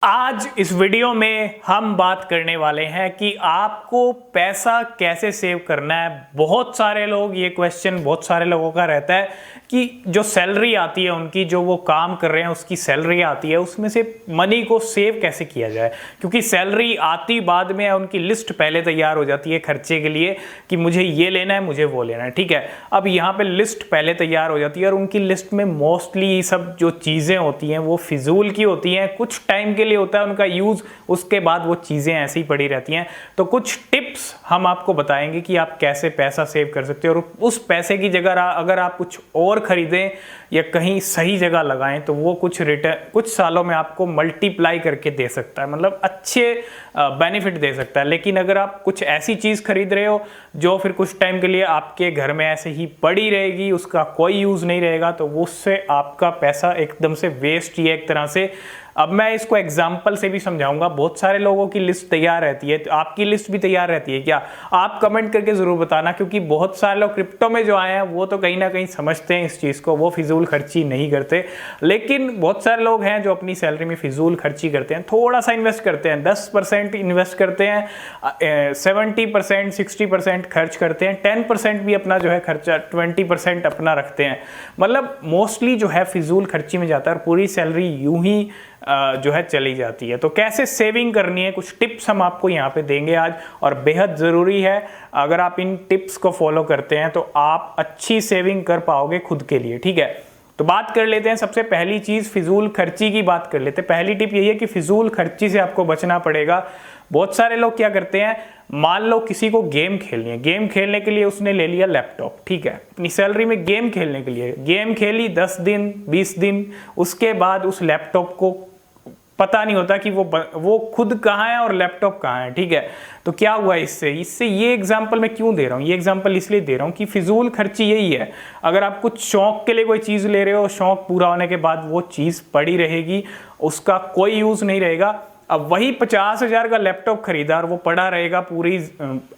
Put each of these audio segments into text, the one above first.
आज इस वीडियो में हम बात करने वाले हैं कि आपको पैसा कैसे सेव करना है। बहुत सारे लोग ये क्वेश्चन बहुत सारे लोगों का रहता है कि जो सैलरी आती है उनकी, जो वो काम कर रहे हैं उसकी सैलरी आती है, उसमें से मनी को सेव कैसे किया जाए। क्योंकि सैलरी आती बाद में है, उनकी लिस्ट पहले तैयार हो जाती है खर्चे के लिए कि मुझे ये लेना है, मुझे वो लेना है। ठीक है, अब यहाँ पे लिस्ट पहले तैयार हो जाती है और उनकी लिस्ट में मोस्टली सब जो चीज़ें होती हैं वो फिजूल की होती हैं। कुछ टाइम के लिए होता है उनका यूज, उसके बाद वो चीजें ऐसी ही पड़ी रहती हैं। तो कुछ टिप्स हम आपको बताएंगे कि आप कैसे पैसा सेव कर सकते हो और उस पैसे की जगह अगर आप कुछ और खरीदें या कहीं सही जगह लगाएं तो वो कुछ सालों में आपको मल्टीप्लाई करके दे सकता है, मतलब अच्छे बेनिफिट दे सकता है। लेकिन अगर आप कुछ ऐसी चीज खरीद रहे हो जो फिर कुछ टाइम के लिए आपके घर में ऐसे ही पड़ी रहेगी, उसका कोई यूज नहीं रहेगा, तो उससे आपका पैसा एकदम से वेस्ट ही है एक तरह से। अब मैं इसको एग्जाम्पल से भी समझाऊंगा। बहुत सारे लोगों की लिस्ट तैयार रहती है, तो आपकी लिस्ट भी तैयार रहती है क्या? आप कमेंट करके जरूर बताना, क्योंकि बहुत सारे लोग क्रिप्टो में जो आए हैं वो तो कहीं ना कहीं समझते हैं इस चीज को, वो फिजूल खर्ची नहीं करते। लेकिन बहुत सारे लोग हैं जो अपनी सैलरी में फिजूल खर्ची करते हैं, थोड़ा सा इन्वेस्ट करते हैं, 10% इन्वेस्ट करते हैं, 70% 60% खर्च करते हैं, 10% भी अपना जो है खर्चा, 20% अपना रखते हैं। मतलब मोस्टली जो है फिजूल खर्ची में जाता है और पूरी सैलरी यूं ही जो है चली जाती है। तो कैसे सेविंग करनी है, कुछ टिप्स हम आपको यहाँ पे देंगे आज, और बेहद ज़रूरी है। अगर आप इन टिप्स को फॉलो करते हैं तो आप अच्छी सेविंग कर पाओगे खुद के लिए। ठीक है, तो बात कर लेते हैं। सबसे पहली चीज़ फिजूल खर्ची की बात कर लेते हैं। पहली टिप यही है कि फिजूल खर्ची से आपको बचना पड़ेगा। बहुत सारे लोग क्या करते हैं, मान लो किसी को गेम खेलनी है, गेम खेलने के लिए उसने ले लिया लैपटॉप, ठीक है, अपनी सैलरी में गेम खेलने के लिए गेम खेली 10 दिन 20 दिन, उसके बाद उस लैपटॉप को पता नहीं होता कि वो खुद कहाँ है और लैपटॉप कहाँ है। ठीक है, तो क्या हुआ इससे ये एग्जांपल मैं क्यों दे रहा हूँ, ये एग्जांपल इसलिए दे रहा हूँ कि फिजूल खर्ची यही है। अगर आप कुछ शौक के लिए कोई चीज़ ले रहे हो, शौक पूरा होने के बाद वो चीज़ पड़ी रहेगी, उसका कोई यूज़ नहीं रहेगा। अब वही 50,000 का लैपटॉप खरीदा और वो पड़ा रहेगा पूरी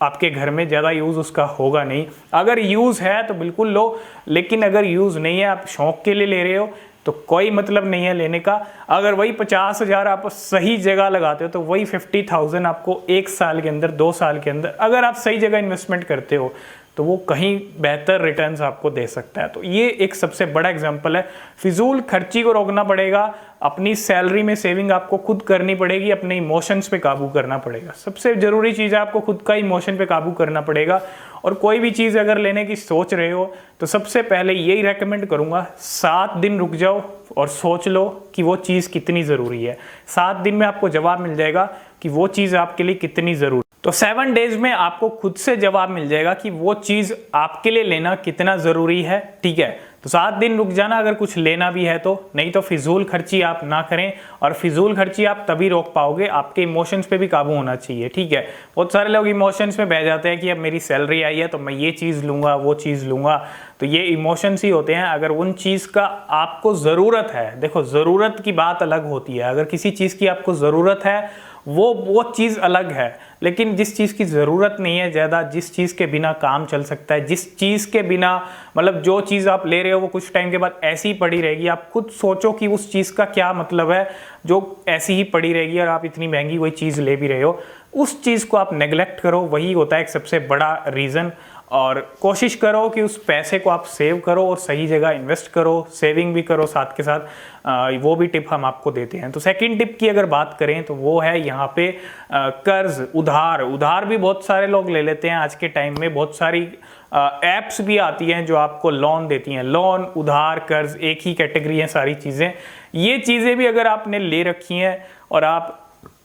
आपके घर में, ज़्यादा यूज़ उसका होगा नहीं। अगर यूज़ है तो बिल्कुल लो, लेकिन अगर यूज़ नहीं है, आप शौक के लिए ले रहे हो, तो कोई मतलब नहीं है लेने का। अगर वही 50,000 आप सही जगह लगाते हो तो वही 50,000 आपको 1 साल के अंदर, 2 साल के अंदर, अगर आप सही जगह इन्वेस्टमेंट करते हो तो वो कहीं बेहतर रिटर्न्स आपको दे सकता है। तो ये एक सबसे बड़ा एग्जांपल है। फिजूल खर्ची को रोकना पड़ेगा, अपनी सैलरी में सेविंग आपको खुद करनी पड़ेगी, अपने इमोशंस पे काबू करना पड़ेगा। सबसे जरूरी चीज़ है आपको खुद का इमोशन पे काबू करना पड़ेगा। और कोई भी चीज़ अगर लेने की सोच रहे हो तो सबसे पहले यही रेकमेंड करूँगा, 7 दिन रुक जाओ और सोच लो कि वो चीज़ कितनी ज़रूरी है। 7 दिन में आपको जवाब मिल जाएगा कि वो चीज़ आपके लिए कितनी ज़रूरी। तो 7 डेज में आपको खुद से जवाब मिल जाएगा कि वो चीज़ आपके लिए लेना कितना ज़रूरी है। ठीक है, तो 7 दिन रुक जाना अगर कुछ लेना भी है तो, नहीं तो फिजूल खर्ची आप ना करें। और फिजूल खर्ची आप तभी रोक पाओगे, आपके इमोशंस पे भी काबू होना चाहिए। ठीक है, बहुत सारे लोग इमोशंस में बह जाते हैं कि अब मेरी सैलरी आई है तो मैं ये चीज़ लूँगा, वो चीज़ लूँगा, तो ये इमोशंस ही होते हैं। अगर उन चीज़ का आपको ज़रूरत है, देखो ज़रूरत की बात अलग होती है। अगर किसी चीज़ की आपको ज़रूरत है वो चीज़ अलग है, लेकिन जिस चीज़ की ज़रूरत नहीं है ज़्यादा, जिस चीज़ के बिना काम चल सकता है, जिस चीज़ के बिना, मतलब जो चीज़ आप ले रहे हो वो कुछ टाइम के बाद ऐसी ही पड़ी रहेगी, आप खुद सोचो कि उस चीज़ का क्या मतलब है जो ऐसी ही पड़ी रहेगी और आप इतनी महंगी कोई चीज़ ले भी रहे हो, उस चीज़ को आप नेग्लेक्ट करो। वही होता है एक सबसे बड़ा रीज़न। और कोशिश करो कि उस पैसे को आप सेव करो और सही जगह इन्वेस्ट करो, सेविंग भी करो साथ के साथ। वो भी टिप हम आपको देते हैं। तो सेकंड टिप की अगर बात करें तो वो है यहाँ पे कर्ज, उधार भी बहुत सारे लोग ले लेते हैं आज के टाइम में। बहुत सारी एप्स भी आती हैं जो आपको लोन देती हैं। लोन, उधार, कर्ज एक ही कैटेगरी है सारी चीज़ें। ये चीज़ें भी अगर आपने ले रखी हैं और आप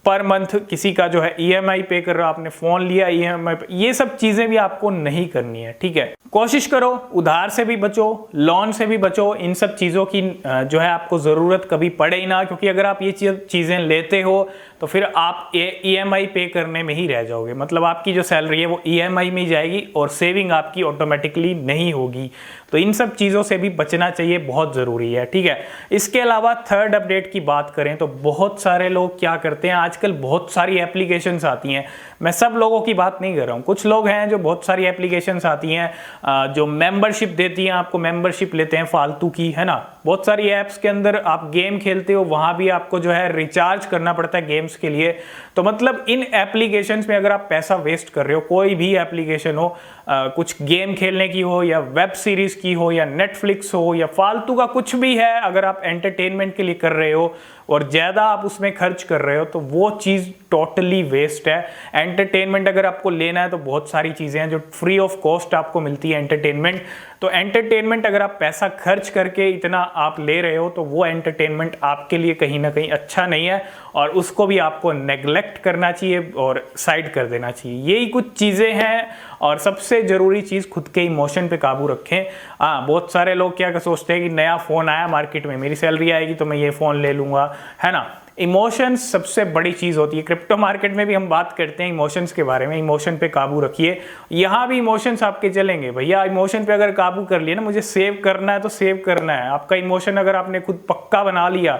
पर मंथ किसी का जो है EMI पे कर रहा, आपने फोन लिया EMI पे, ये सब चीजें भी आपको नहीं करनी है। ठीक है, कोशिश करो उधार से भी बचो, लोन से भी बचो। इन सब चीजों की जो है आपको जरूरत कभी पड़े ही ना, क्योंकि अगर आप ये चीजें लेते हो तो फिर आप EMI पे करने में ही रह जाओगे। मतलब आपकी जो सैलरी है वो EMI में ही जाएगी और सेविंग आपकी ऑटोमेटिकली नहीं होगी। तो इन सब चीज़ों से भी बचना चाहिए, बहुत ज़रूरी है। ठीक है, इसके अलावा थर्ड अपडेट की बात करें तो बहुत सारे लोग क्या करते हैं, आजकल बहुत सारी एप्लीकेशंस आती हैं। मैं सब लोगों की बात नहीं कर रहा हूँ, कुछ लोग हैं जो बहुत सारी एप्लीकेशंस आती हैं जो मेंबरशिप देती हैं आपको, मेंबरशिप लेते हैं फालतू की, है ना, बहुत सारी ऐप्स के अंदर आप गेम खेलते हो, वहाँ भी आपको जो है रिचार्ज करना पड़ता है गेम्स के लिए। तो मतलब इन एप्लीकेशंस में अगर आप पैसा वेस्ट कर रहे हो, कोई भी एप्लीकेशन हो, कुछ गेम खेलने की हो या वेब सीरीज़ की हो या नेटफ्लिक्स हो या फालतू का कुछ भी है, अगर आप एंटरटेनमेंट के लिए कर रहे हो और ज़्यादा आप उसमें खर्च कर रहे हो तो वो चीज़ टोटली वेस्ट है। एंटरटेनमेंट अगर आपको लेना है तो बहुत सारी चीज़ें हैं जो फ्री ऑफ कॉस्ट आपको मिलती है एंटरटेनमेंट। तो एंटरटेनमेंट अगर आप पैसा खर्च करके इतना आप ले रहे हो तो वो एंटरटेनमेंट आपके लिए कहीं ना कहीं अच्छा नहीं है और उसको भी आपको नेग्लेक्ट करना चाहिए और साइड कर देना चाहिए। यही कुछ चीज़ें हैं। और सबसे ज़रूरी चीज़, खुद के इमोशन पे काबू रखें। हाँ, बहुत सारे लोग क्या सोचते हैं कि नया फ़ोन आया मार्केट में, मेरी सैलरी आएगी तो मैं ये फ़ोन ले लूँगा, है ना। इमोशंस सबसे बड़ी चीज़ होती है। क्रिप्टो मार्केट में भी हम बात करते हैं इमोशंस के बारे में, इमोशन पे काबू रखिए। यहाँ भी इमोशंस आपके चलेंगे भैया। इमोशन पे अगर काबू कर लिया ना, मुझे सेव करना है तो सेव करना है। आपका इमोशन अगर आपने खुद पक्का बना लिया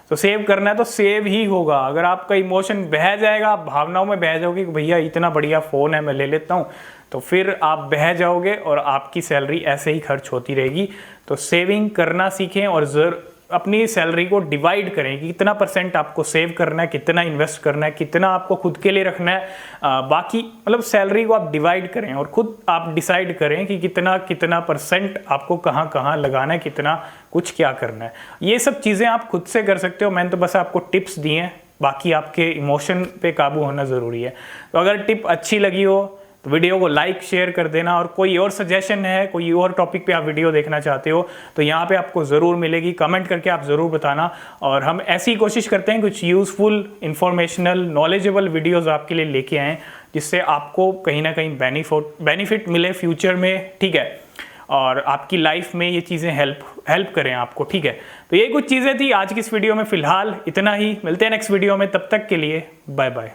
तो सेव करना है तो सेव ही होगा। अगर आपका इमोशन बह जाएगा, आप भावनाओं में बह जाओगे कि भैया इतना बढ़िया फ़ोन है मैं ले लेता हूँ, तो फिर आप बह जाओगे और आपकी सैलरी ऐसे ही खर्च होती रहेगी। तो सेविंग करना सीखें और अपनी सैलरी को डिवाइड करें कि कितना % आपको सेव करना है, कितना इन्वेस्ट करना है, कितना आपको खुद के लिए रखना है। बाकी मतलब सैलरी को आप डिवाइड करें और खुद आप डिसाइड करें कि कितना % आपको कहाँ कहाँ लगाना है, कितना कुछ क्या करना है। ये सब चीज़ें आप खुद से कर सकते हो। मैंने तो बस आपको टिप्स दिए हैं, बाकी आपके इमोशन पे काबू होना ज़रूरी है। तो अगर टिप अच्छी लगी हो तो वीडियो को लाइक शेयर कर देना। और कोई और सजेशन है, कोई और टॉपिक पे आप वीडियो देखना चाहते हो तो यहाँ पे आपको ज़रूर मिलेगी, कमेंट करके आप ज़रूर बताना। और हम ऐसी कोशिश करते हैं कुछ यूज़फुल, इंफॉर्मेशनल, नॉलेजेबल वीडियोस आपके लिए लेके आएँ जिससे आपको कहीं ना कहीं बेनिफिट मिले फ्यूचर में, ठीक है, और आपकी लाइफ में ये चीज़ें हेल्प करें आपको, ठीक है। तो ये कुछ चीज़ें थी आज की इस वीडियो में। फ़िलहाल इतना ही, मिलते हैं नेक्स्ट वीडियो में, तब तक के लिए बाय बाय।